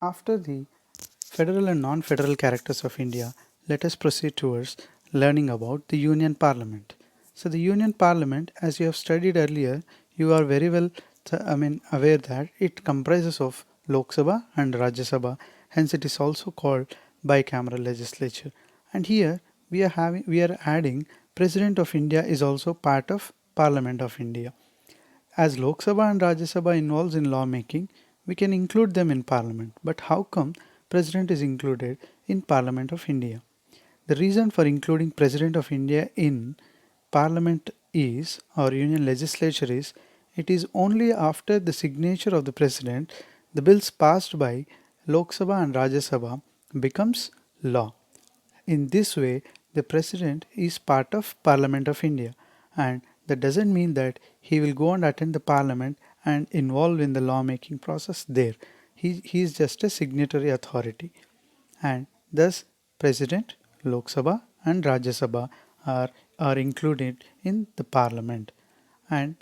After the federal and non-federal characters of India, let us proceed towards learning about the Union Parliament. So the Union Parliament, as you have studied earlier, you are very well aware that it comprises of Lok Sabha and Rajya Sabha, hence it is also called bicameral legislature. And here we are adding President of India is also part of Parliament of India. As Lok Sabha and Rajya Sabha involves in lawmaking, we can include them in Parliament. But how come President is included in Parliament of India? The reason for including President of India in Parliament is, or Union Legislature is, it is only after the signature of the President, the bills passed by Lok Sabha and Rajya Sabha becomes law. In this way, the president is part of Parliament of India, and that doesn't mean that he will go and attend the parliament and involve in the lawmaking process there. He is just a signatory authority, and thus President, Lok Sabha, and Rajya Sabha are included in the parliament. And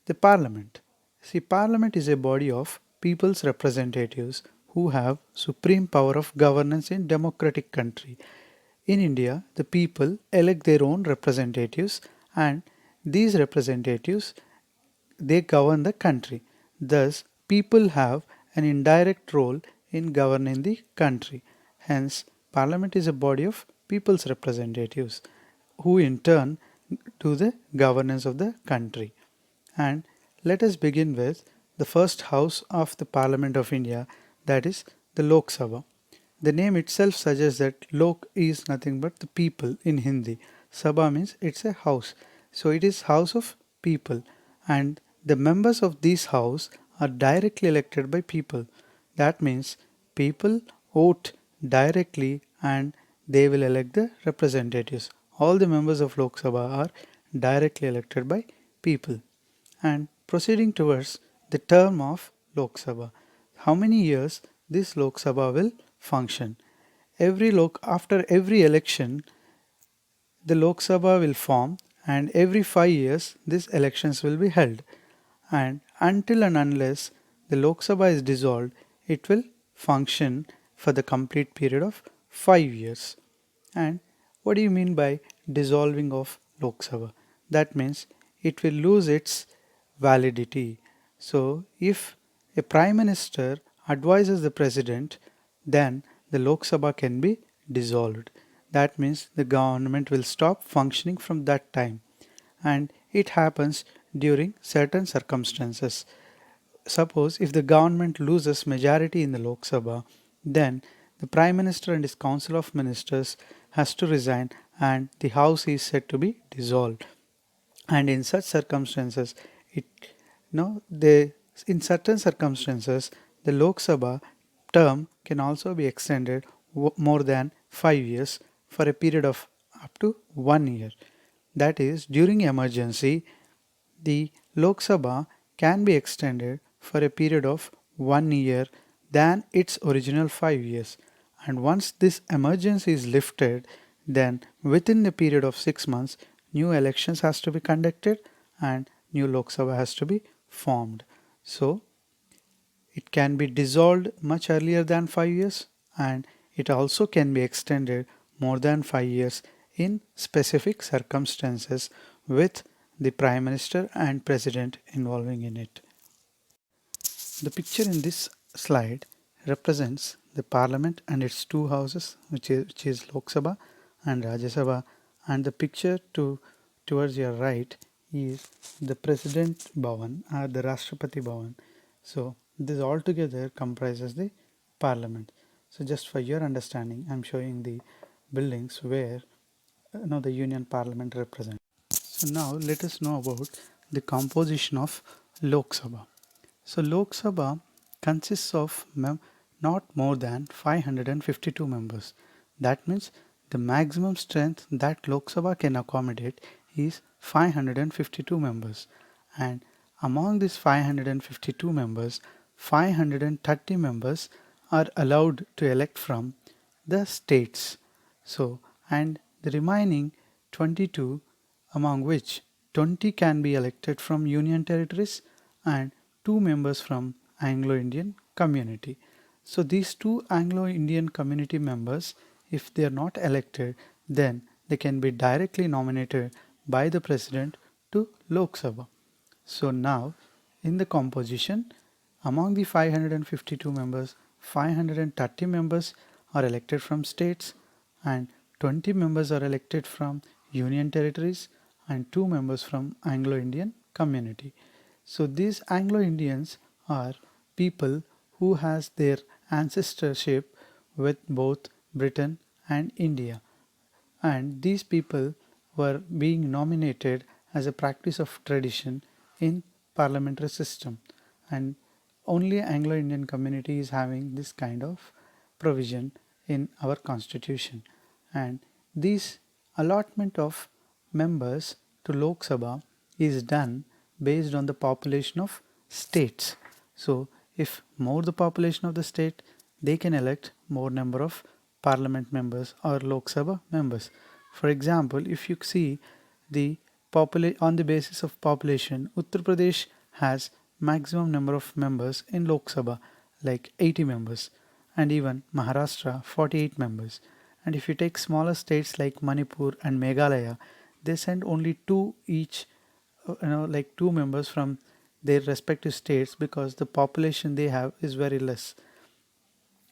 the parliament. See, parliament is a body of people's representatives who have supreme power of governance in democratic country. In India, the people elect their own representatives, and these representatives they govern the country. Thus, people have an indirect role in governing the country. Hence, parliament is a body of people's representatives who in turn do the governance of the country. And let us begin with the first house of the Parliament of India, that is the Lok Sabha. The name itself suggests that Lok is nothing but the people in Hindi. Sabha means it's a house. So it is house of people, and the members of this house are directly elected by people. That means people vote directly and they will elect the representatives. All the members of Lok Sabha are directly elected by people. And proceeding towards the term of Lok Sabha. How many years this Lok Sabha will function? After every election, the Lok Sabha will form, and every 5 years these elections will be held. And until and unless the Lok Sabha is dissolved, it will function for the complete period of 5 years. And what do you mean by dissolving of Lok Sabha? That means it will lose its validity. So, if a Prime Minister advises the President, then the Lok Sabha can be dissolved. That means the government will stop functioning from that time, and it happens during certain circumstances. Suppose if the government loses majority in the Lok Sabha, then the Prime Minister and his Council of Ministers has to resign and the House is said to be dissolved. And in such circumstances, it no they in certain circumstances the Lok Sabha term can also be extended more than 5 years for a period of up to 1 year. That is, during emergency, the Lok Sabha can be extended for a period of 1 year than its original 5 years. And once this emergency is lifted, then within the period of 6 months, new elections has to be conducted and new Lok Sabha has to be formed. So it can be dissolved much earlier than 5 years, and it also can be extended more than 5 years in specific circumstances with the Prime Minister and President involving in it. The picture in this slide represents the Parliament and its two houses, which is Lok Sabha and Rajya Sabha, and the picture towards your right is the President Bhavan or the Rashtrapati Bhavan. So this altogether comprises the Parliament. So just for your understanding, I'm showing the buildings where the Union Parliament represents. So now let us know about the composition of Lok Sabha. So Lok Sabha consists of not more than 552 members. That means the maximum strength that Lok Sabha can accommodate is 552 members. And among these 552 members, 530 members are allowed to elect from the states. So, and the remaining 22, among which 20 can be elected from union territories and 2 members from Anglo-Indian community. So these two Anglo-Indian community members, if they are not elected, then they can be directly nominated by the president to Lok Sabha. So now in the composition, among the 552 members, 530 members are elected from states and 20 members are elected from union territories and 2 members from Anglo-Indian community. So these Anglo-Indians are people who has their ancestorship with both Britain and India, and these people were being nominated as a practice of tradition in parliamentary system, and only Anglo-Indian community is having this kind of provision in our constitution. And this allotment of members to Lok Sabha is done based on the population of states. So if more the population of the state, they can elect more number of parliament members or Lok Sabha members. For example, if you see the on the basis of population, Uttar Pradesh has maximum number of members in Lok Sabha, like 80 members, and even Maharashtra 48 members. And if you take smaller states like Manipur and Meghalaya, they send only two each, like 2 members from their respective states because the population they have is very less.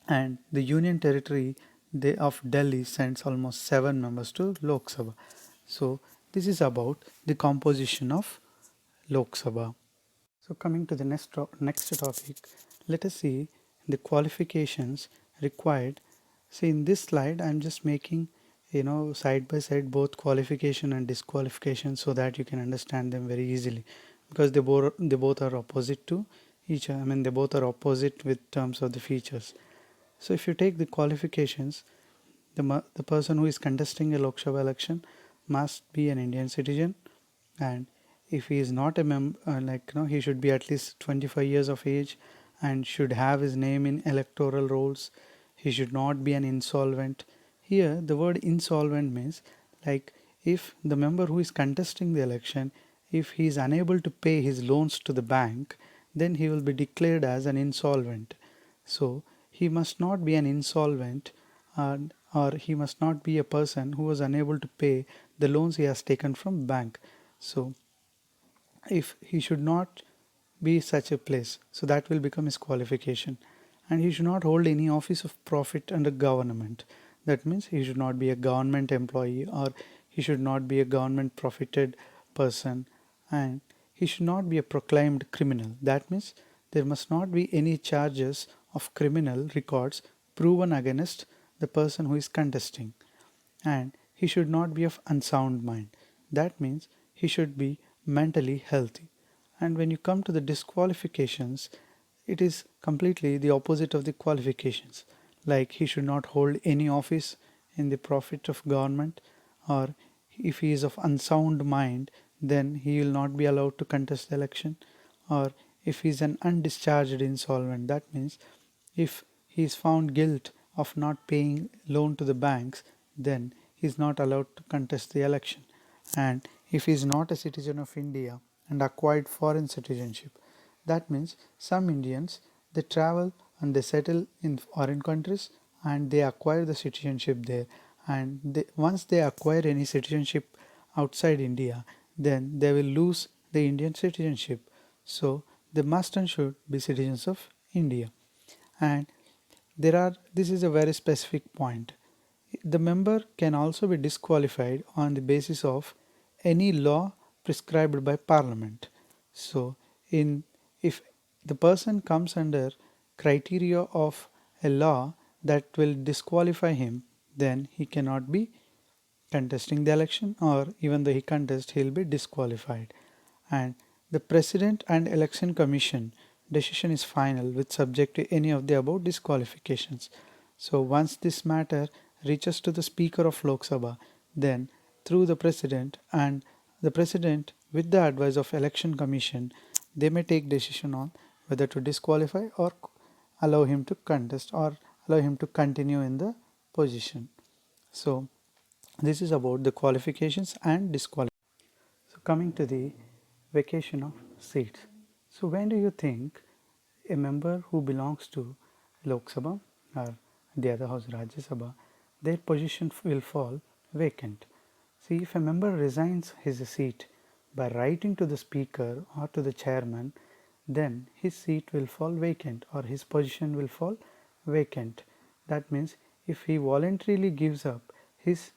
And the union territory of Delhi sends almost 7 members to Lok Sabha. So this is about the composition of Lok Sabha. So coming to the next topic, let us see the qualifications required. See, in this slide I'm just making side by side both qualification and disqualification so that you can understand them very easily, because they both are opposite to each other. I mean, they both are opposite with terms of the features. So if you take the qualifications, the person who is contesting a Lok Sabha election must be an Indian citizen, and if he is not a member, he should be at least 25 years of age and should have his name in electoral rolls. He should not be an insolvent. Here the word insolvent means, like, if the member who is contesting the election, if he is unable to pay his loans to the bank, then he will be declared as an insolvent. So he must not be an insolvent, or he must not be a person who was unable to pay the loans he has taken from bank. So if he should not be such a place, so that will become his qualification. And he should not hold any office of profit under government. That means he should not be a government employee, or he should not be a government profited person, and he should not be a proclaimed criminal. That means there must not be any charges of criminal records proven against the person who is contesting. And he should not be of unsound mind. That means he should be mentally healthy. And when you come to the disqualifications, it is completely the opposite of the qualifications. Like, he should not hold any office in the profit of government, or if he is of unsound mind, then he will not be allowed to contest the election. Or if he is an undischarged insolvent, that means if he is found guilt of not paying loan to the banks, then he is not allowed to contest the election. And if he is not a citizen of India and acquired foreign citizenship, that means some Indians, they travel and they settle in foreign countries and they acquire the citizenship there, and once they acquire any citizenship outside India, then they will lose the Indian citizenship. So they must and should be citizens of India. And this is a very specific point. The member can also be disqualified on the basis of any law prescribed by Parliament. So in if the person comes under criteria of a law that will disqualify him, then he cannot be contesting the election, or even though he contests, he will be disqualified. And the President and Election Commission decision is final with subject to any of the above disqualifications. So once this matter reaches to the Speaker of Lok Sabha, then through the President, and the President with the advice of Election Commission, they may take decision on whether to disqualify or allow him to contest, or allow him to continue in the position. So this is about the qualifications and disqualifications. So coming to the vacation of seats. So when do you think a member who belongs to Lok Sabha or the other house Rajya Sabha, their position will fall vacant. See, if a member resigns his seat by writing to the speaker or to the chairman, then his seat will fall vacant or his position will fall vacant. That means if he voluntarily gives up his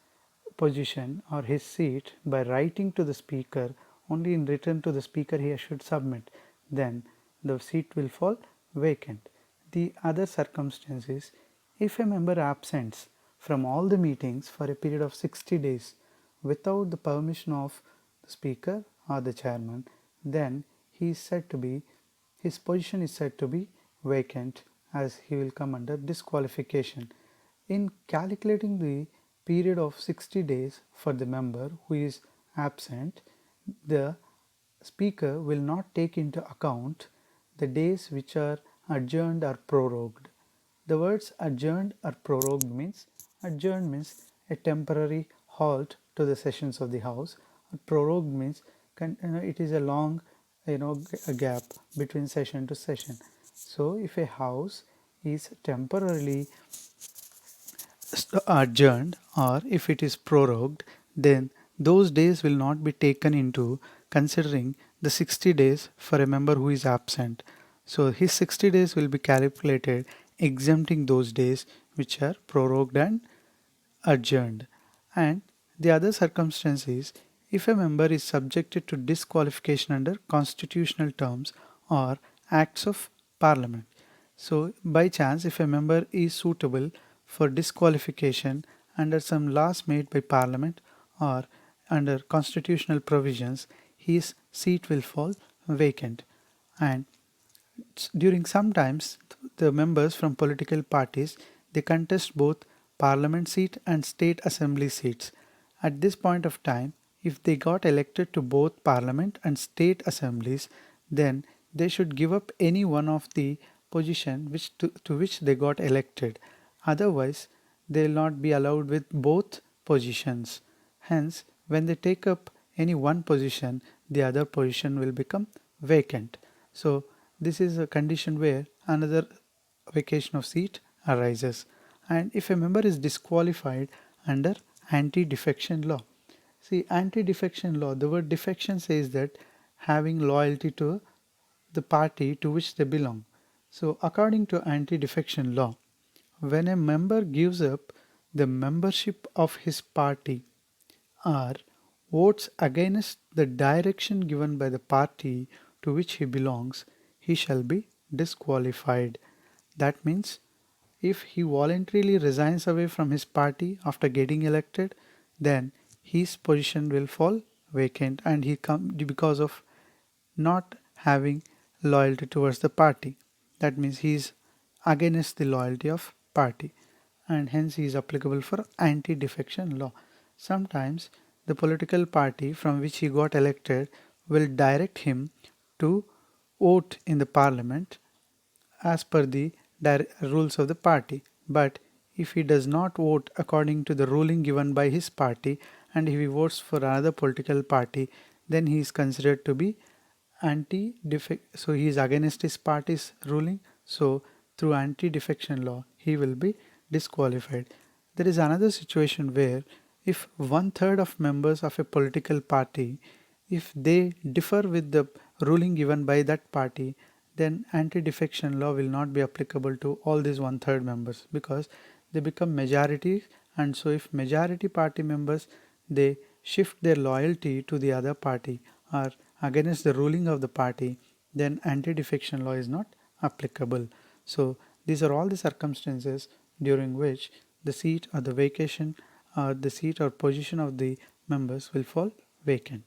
position or his seat by writing to the speaker, only in return to the speaker he should submit, then the seat will fall vacant. The other circumstance is if a member absents from all the meetings for a period of 60 days without the permission of the speaker or the chairman, then he is said to be his position is said to be vacant, as he will come under disqualification. In calculating the period of 60 days for the member who is absent, the speaker will not take into account the days which are adjourned or prorogued. The words adjourned or prorogued means adjourned means a temporary halt to the sessions of the house. Prorogued means it is a long a gap between session to session. So if a house is temporarily adjourned or if it is prorogued, then those days will not be taken into considering the 60 days for a member who is absent. So his 60 days will be calculated exempting those days which are prorogued and adjourned. And the other circumstance is if a member is subjected to disqualification under constitutional terms or acts of parliament. So by chance if a member is suitable for disqualification under some laws made by parliament or under constitutional provisions, his seat will fall vacant. And during sometimes the members from political parties they contest both parliament seat and state assembly seats. At this point of time, if they got elected to both parliament and state assemblies, then they should give up any one of the position to which they got elected. Otherwise, they will not be allowed with both positions. Hence, when they take up any one position, the other position will become vacant. So, this is a condition where another vacation of seat arises. And if a member is disqualified under anti-defection law. See, anti-defection law, the word defection says that having loyalty to the party to which they belong. So, according to anti-defection law, when a member gives up the membership of his party or votes against the direction given by the party to which he belongs, he shall be disqualified. That means if he voluntarily resigns away from his party after getting elected, then his position will fall vacant and he come because of not having loyalty towards the party. That means he is against the loyalty of party and hence he is applicable for anti-defection law. Sometimes the political party from which he got elected will direct him to vote in the parliament as per the rules of the party. But if he does not vote according to the ruling given by his party and if he votes for another political party, then he is considered to be anti-defection. So he is against his party's ruling. So through anti-defection law, he will be disqualified. There is another situation where if 1/3 of members of a political party, if they differ with the ruling given by that party, then anti-defection law will not be applicable to all these 1/3 members because they become majority. And so if majority party members they shift their loyalty to the other party or against the ruling of the party, then anti-defection law is not applicable. So these are all the circumstances during which the seat or the vacation or the seat or position of the members will fall vacant.